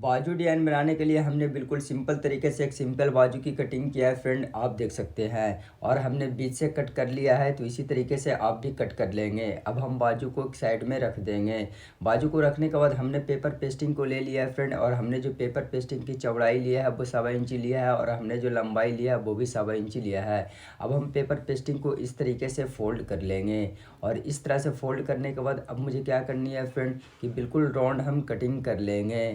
बाजू डिज़ाइन बनाने के लिए हमने बिल्कुल सिंपल तरीके से एक सिंपल बाजू की कटिंग किया है फ्रेंड, आप देख सकते हैं। और हमने बीच से कट कर लिया है, तो इसी तरीके से आप भी कट कर लेंगे। अब हम बाजू को एक साइड में रख देंगे। बाजू को रखने के बाद हमने पेपर पेस्टिंग को ले लिया है फ्रेंड, और हमने जो पेपर पेस्टिंग की चौड़ाई लिया है वो 1.25 इंची लिया है, और हमने जो लंबाई लिया है वो भी 1.25 इंची लिया है। अब हम पेपर पेस्टिंग को इस तरीके से फोल्ड कर लेंगे। और इस तरह से फोल्ड करने के बाद अब मुझे क्या करनी है फ्रेंड, कि बिल्कुल राउंड हम कटिंग कर लेंगे।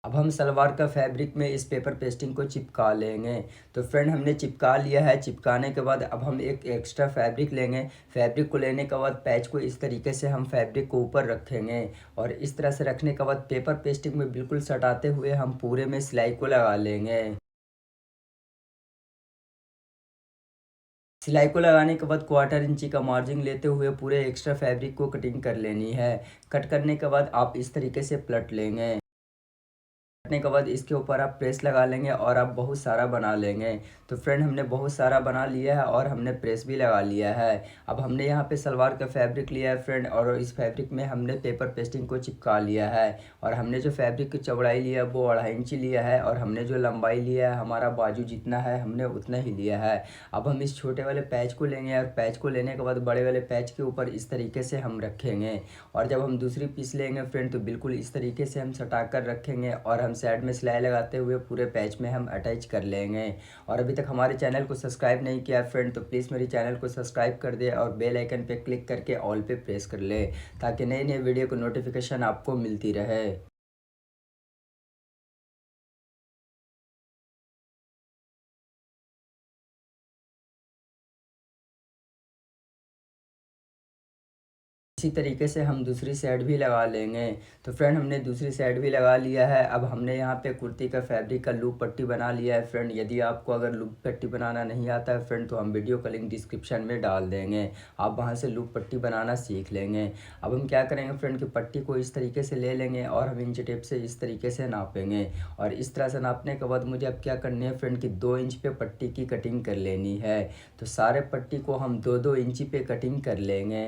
अब हम सलवार का फैब्रिक में इस पेपर पेस्टिंग को चिपका लेंगे। तो फ्रेंड हमने चिपका लिया है। चिपकाने के बाद अब हम एक एक्स्ट्रा फैब्रिक लेंगे। फैब्रिक को लेने के बाद पैच को इस तरीके से हम फैब्रिक को ऊपर रखेंगे, और इस तरह से रखने के बाद पेपर पेस्टिंग में बिल्कुल सटाते हुए हम पूरे में सिलाई को लगा लेंगे। सिलाई को लगाने के बाद 1/4 इंची का मार्जिन लेते हुए पूरे एक्स्ट्रा फैब्रिक को कटिंग कर लेनी है। कट करने के बाद आप इस तरीके से पलट लेंगे। कटने के बाद इसके ऊपर आप प्रेस लगा लेंगे और आप बहुत सारा बना लेंगे। तो फ्रेंड हमने बहुत सारा बना लिया है और हमने प्रेस भी लगा लिया है। अब हमने यहाँ पे सलवार का फैब्रिक लिया है फ्रेंड, और इस फैब्रिक में हमने पेपर पेस्टिंग को चिपका लिया है। और हमने जो फैब्रिक की चौड़ाई लिया है वो 2.5 इंची लिया है, और हमने जो लंबाई लिया है हमारा बाजू जितना है हमने उतना ही लिया है। अब हम इस छोटे वाले पैच को लेंगे, और पैच को लेने के बाद बड़े वाले पैच के ऊपर इस तरीके से हम रखेंगे। और जब हम दूसरी पीस लेंगे फ्रेंड, तो बिल्कुल इस तरीके से हम सटा कर रखेंगे, और हम साइड में सिलाई लगाते हुए पूरे पैच में हम अटैच कर लेंगे। और अभी तक हमारे चैनल को सब्सक्राइब नहीं किया फ्रेंड, तो प्लीज़ मेरे चैनल को सब्सक्राइब कर दे और बेल आइकन पे क्लिक करके ऑल पे प्रेस कर ले, ताकि नई नई वीडियो को नोटिफिकेशन आपको मिलती रहे। इसी तरीके से हम दूसरी साइड भी लगा लेंगे। तो फ्रेंड हमने दूसरी साइड भी लगा लिया है। अब हमने यहाँ पे कुर्ती का फैब्रिक का लूप पट्टी बना लिया है फ्रेंड। यदि आपको अगर लूप पट्टी बनाना नहीं आता है फ्रेंड, तो हम वीडियो का लिंक डिस्क्रिप्शन में डाल देंगे, आप वहाँ से लूप पट्टी बनाना सीख लेंगे। अब हम क्या करेंगे फ्रेंड, कि पट्टी को इस तरीके से ले लेंगे और हम इंच टेप से इस तरीके से नापेंगे। और इस तरह से नापने के बाद मुझे अब क्या करनी है फ्रेंड, कि 2 इंच पे पट्टी की कटिंग कर लेनी है। तो सारे पट्टी को हम 2-2 इंची पे कटिंग कर लेंगे।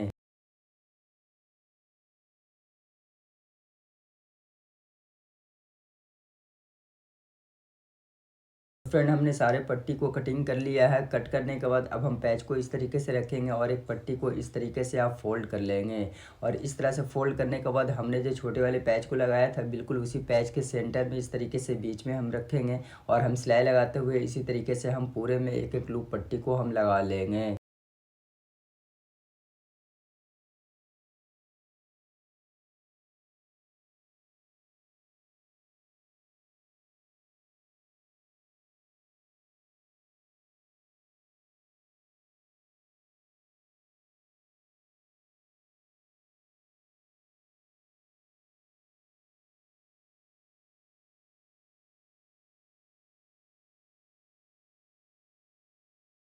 फ्रेंड हमने सारे पट्टी को कटिंग कर लिया है। कट करने के बाद अब हम पैच को इस तरीके से रखेंगे, और एक पट्टी को इस तरीके से आप फोल्ड कर लेंगे। और इस तरह से फोल्ड करने के बाद हमने जो छोटे वाले पैच को लगाया था, बिल्कुल उसी पैच के सेंटर में इस तरीके से बीच में हम रखेंगे, और हम सिलाई लगाते हुए इसी तरीके से हम पूरे में एक एक लूप पट्टी को हम लगा लेंगे।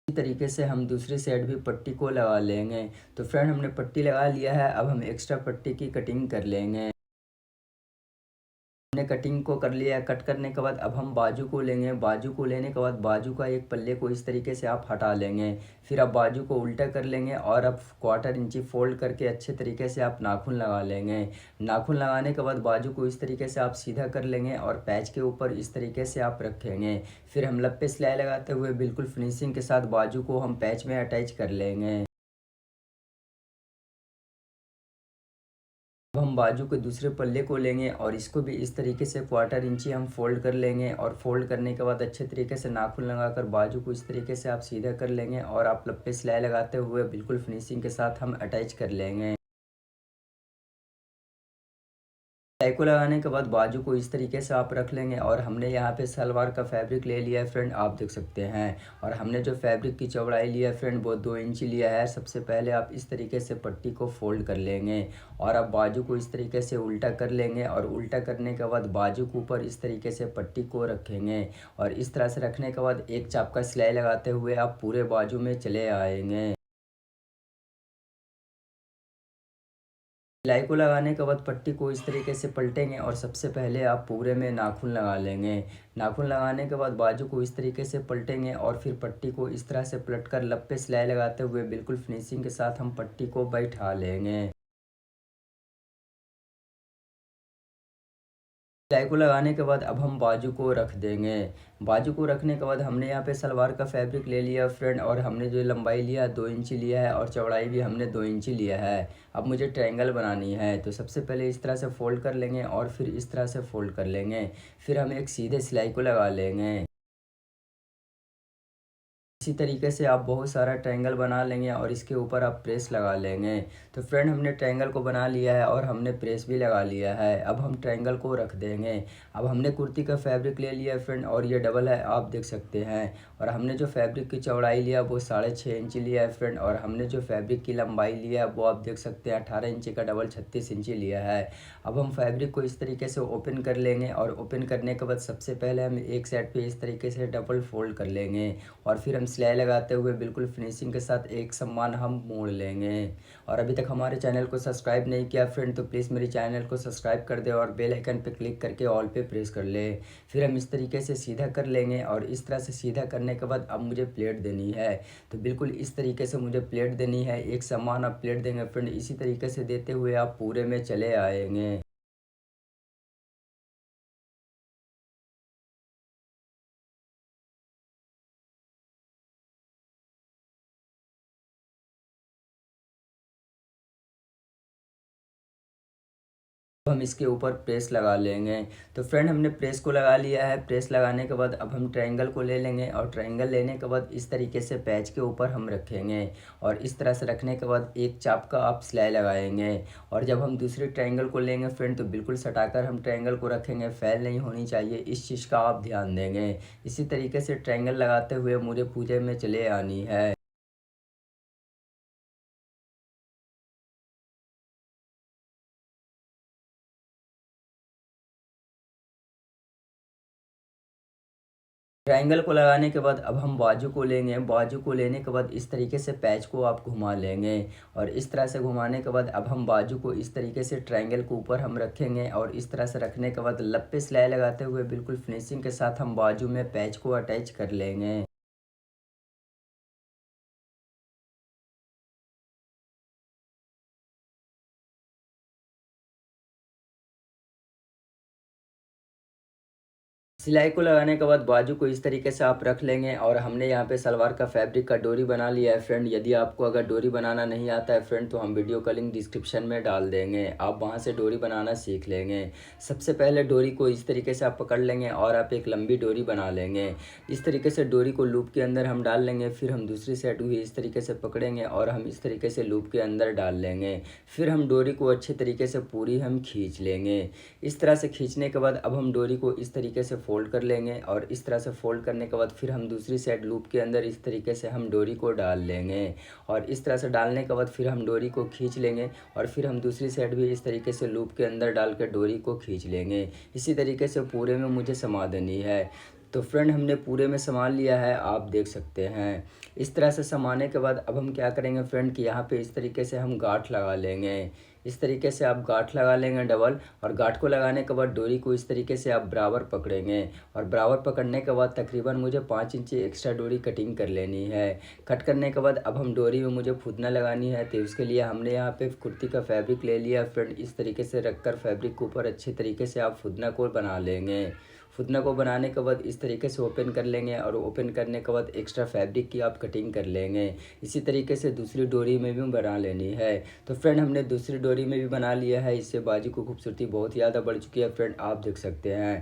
इसी तरीके से हम दूसरी साइड भी पट्टी को लगा लेंगे। तो फ्रेंड हमने पट्टी लगा लिया है। अब हम एक्स्ट्रा पट्टी की कटिंग कर लेंगे। हमने कटिंग को कर लिया है। कट करने के बाद अब हम बाजू को लेंगे। बाजू को लेने के बाद बाजू का एक पल्ले को इस तरीके से आप हटा लेंगे। फिर आप बाजू को उल्टा कर लेंगे, और अब 1/4 इंची फोल्ड करके अच्छे तरीके से आप नाखून लगा लेंगे। नाखून लगाने के बाद बाजू को इस तरीके से आप सीधा कर लेंगे, और पैच के ऊपर इस तरीके से आप रखेंगे। फिर हम लप्पे सिलाई लगाते हुए बिल्कुल फिनिशिंग के साथ बाजू को हम पैच में अटैच कर लेंगे। अब हम बाजू के दूसरे पल्ले को लेंगे, और इसको भी इस तरीके से 1/4 इंची हम फोल्ड कर लेंगे। और फोल्ड करने के बाद अच्छे तरीके से नाखून लगाकर बाजू को इस तरीके से आप सीधा कर लेंगे, और आप लप्पे सिलाई लगाते हुए बिल्कुल फिनिशिंग के साथ हम अटैच कर लेंगे। सिलाई को लगाने के बाद बाजू को इस तरीके से आप रख लेंगे, और हमने यहाँ पे सलवार का फैब्रिक ले लिया है फ्रेंड, आप देख सकते हैं। और हमने जो फैब्रिक की चौड़ाई लिया है फ्रेंड वो 2 इंची लिया है। सबसे पहले आप इस तरीके से पट्टी को फोल्ड कर लेंगे, और आप बाजू को इस तरीके से उल्टा कर लेंगे, और उल्टा करने के बाद बाजू के ऊपर इस तरीके से पट्टी को रखेंगे। और इस तरह से रखने के बाद एक चाप का सिलाई लगाते हुए आप पूरे बाजू में चले आएंगे। सिलाई को लगाने के बाद पट्टी को इस तरीके से पलटेंगे और सबसे पहले आप पूरे में नाखून लगा लेंगे। नाखून लगाने के बाद बाजू को इस तरीके से पलटेंगे और फिर पट्टी को इस तरह से पलट कर लब पे सिलाई लगाते हुए बिल्कुल फिनिशिंग के साथ हम पट्टी को बैठा लेंगे। सिलाई को लगाने के बाद अब हम बाजू को रख देंगे। बाजू को रखने के बाद हमने यहाँ पे सलवार का फैब्रिक ले लिया फ्रेंड, और हमने जो लंबाई लिया 2 इंची लिया है और चौड़ाई भी हमने 2 इंची लिया है। अब मुझे ट्रायंगल बनानी है, तो सबसे पहले इस तरह से फोल्ड कर लेंगे और फिर इस तरह से फोल्ड कर लेंगे। फिर हम एक सीधे सिलाई को लगा लेंगे। इसी तरीके से आप बहुत सारा ट्रायंगल बना लेंगे और इसके ऊपर आप प्रेस लगा लेंगे। तो फ्रेंड हमने ट्रायंगल को बना लिया है और हमने प्रेस भी लगा लिया है। अब हम ट्रायंगल को रख देंगे। अब हमने कुर्ती का फैब्रिक ले लिया है फ्रेंड, और ये डबल है आप देख सकते हैं। और हमने जो फैब्रिक की चौड़ाई लिया वो 6.5 इंची लिया है फ्रेंड, और हमने जो फैब्रिक की लंबाई लिया है वो आप देख सकते हैं 18 इंची का डबल 36 इंची लिया है। अब हम फैब्रिक को इस तरीके से ओपन कर लेंगे, और ओपन करने के बाद सबसे पहले हम एक साइड पे इस तरीके से डबल फोल्ड कर लेंगे और फिर हम सिलाई लगाते हुए बिल्कुल फिनिशिंग के साथ एक समान हम मोड़ लेंगे। और अभी तक हमारे चैनल को सब्सक्राइब नहीं किया फ्रेंड तो प्लीज़ मेरे चैनल को सब्सक्राइब कर दे और बेल आइकन पे क्लिक करके ऑल पे प्रेस कर ले। फिर हम इस तरीके से सीधा कर लेंगे, और इस तरह से सीधा करने के बाद अब मुझे प्लेट देनी है। तो बिल्कुल इस तरीके से मुझे प्लेट देनी है, एक समान आप प्लेट देंगे फ्रेंड। इसी तरीके से देते हुए आप पूरे में चले आएंगे। अब हम इसके ऊपर प्रेस लगा लेंगे। तो फ्रेंड हमने प्रेस को लगा लिया है। प्रेस लगाने के बाद अब हम ट्रायंगल को ले लेंगे, और ट्रायंगल लेने के बाद इस तरीके से पैच के ऊपर हम रखेंगे, और इस तरह से रखने के बाद एक चाप का आप सिलाई लगाएंगे। और जब हम दूसरे ट्रायंगल को लेंगे फ्रेंड तो बिल्कुल सटाकर हम ट्रायंगल को रखेंगे, फैल नहीं होनी चाहिए, इस चीज़ का आप ध्यान देंगे। इसी तरीके से ट्रायंगल लगाते हुए मुझे पूजे में चले आनी है। ट्रायंगल को लगाने के बाद अब हम बाजू को लेंगे। बाजू को लेने के बाद इस तरीके से पैच को आप घुमा लेंगे, और इस तरह से घुमाने के बाद अब हम बाजू को इस तरीके से ट्रायंगल के ऊपर हम रखेंगे, और इस तरह से रखने के बाद लप सिलाई लगाते हुए बिल्कुल फिनिशिंग के साथ हम बाजू में पैच को अटैच कर लेंगे। सिलाई को लगाने के बाद बाजू को इस तरीके से आप रख लेंगे, और हमने यहाँ पे सलवार का फैब्रिक का डोरी बना लिया है फ्रेंड। यदि आपको अगर डोरी बनाना नहीं आता है फ्रेंड तो हम वीडियो का लिंक डिस्क्रिप्शन में डाल देंगे, आप वहाँ से डोरी बनाना सीख लेंगे। सबसे पहले डोरी को इस तरीके से आप पकड़ लेंगे और आप एक लंबी डोरी बना लेंगे। इस तरीके से डोरी को लूप के अंदर हम डाल लेंगे, फिर हम दूसरी साइड भी इस तरीके से पकड़ेंगे और हम इस तरीके से लूप के अंदर डाल लेंगे। फिर हम डोरी को अच्छे तरीके से पूरी हम खींच लेंगे। इस तरह से खींचने के बाद अब हम डोरी को इस तरीके से फोल्ड कर लेंगे, और इस तरह से फोल्ड करने के बाद फिर हम दूसरी साइड लूप के अंदर इस तरीके से हम डोरी को डाल लेंगे, और इस तरह से डालने के बाद फिर हम डोरी को खींच लेंगे, और फिर हम दूसरी साइड भी इस तरीके से लूप के अंदर डाल के डोरी को खींच लेंगे। इसी तरीके से पूरे में मुझे समा देनी है। तो फ्रेंड हमने पूरे में संभाल लिया है, आप देख सकते हैं। इस तरह से समाने के बाद अब हम क्या करेंगे फ्रेंड कि यहाँ पे इस तरीके से हम गांठ लगा लेंगे। इस तरीके से आप गांठ लगा लेंगे डबल, और गांठ को लगाने के बाद डोरी को इस तरीके से आप बराबर पकड़ेंगे, और बराबर पकड़ने के बाद तकरीबन मुझे 5 इंची एक्स्ट्रा डोरी कटिंग कर लेनी है। कट करने के बाद अब हम डोरी में मुझे फुदना लगानी है, तो उसके लिए हमने यहाँ पे कुर्ती का फैब्रिक ले लिया फ्रेंड। इस तरीके से रखकर फैब्रिक के ऊपर अच्छे तरीके से आप फुदना को बना लेंगे। फुदना को बनाने के बाद इस तरीके से ओपन कर लेंगे, और ओपन करने के बाद एक्स्ट्रा फैब्रिक की आप कटिंग कर लेंगे। इसी तरीके से दूसरी डोरी में भी बना लेनी है। तो फ्रेंड हमने दूसरी डोरी में भी बना लिया है, इससे बाजू की खूबसूरती बहुत ज़्यादा बढ़ चुकी है फ्रेंड, आप देख सकते हैं।